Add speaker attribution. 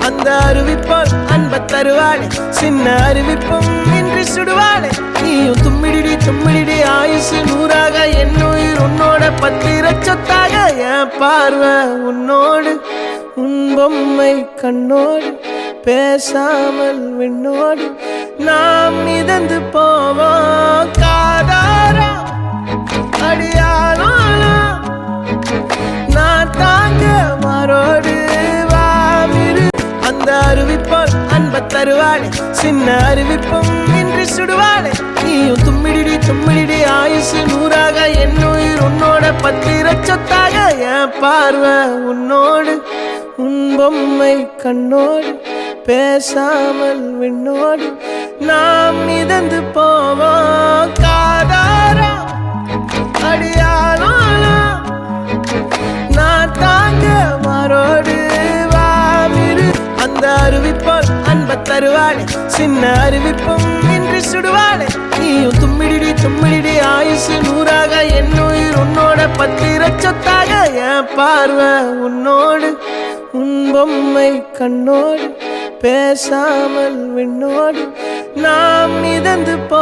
Speaker 1: அந்த அருவிப்போல் அன்ப தருவாளே சின்ன அருவிப்பும் இன்றி சுடுவாளே நீயும் தும்மிடிடி தும்மிடிடி ஆயுசு நூறாக என் உயிர் உன்னோட பத்திர சொத்தாக என் பார்வை உன்னோடு உன் பொம்மை கண்ணோடு பேசாமல் விண்ணோடு நாம் மிதந்து போவோம் காதாரா அடியாளோனா நான் தாங்க மாறோடு வாமிரு அந்த அருவிப்போல் அன்ப தருவாளே சின்ன அருவிப்பும் இன்றி சுடுவாளே நீயும் தும்மிடிடி தும்மிடிடி ஆயுசு நூறாக என் உயிர் உன்னோட பத்திர சொத்தாக என் பார்வை உன்னோடு உன் பொம்மை கண்ணோடு பேசாமல் விண்ணோடு நாம் மிதந்து போவோம் காதாரா அடியாளோனா நான் தாங்க மாறோடு வாமிரு அந்த அருவிப்போல் அன்ப தருவாளே சின்ன அருவிப்பும் இன்றி சுடுவாளே நீயும் தும்மிடிடி தும்மிடிடி ஆயுசு நூறாக என் உயிர் உன்னோட பத்திர சொத்தாக என் பார்வை உன்னோடு உன் பொம்மை கண்ணோடு பேசாமல் விண்ணோடு நாம் மிதந்து போ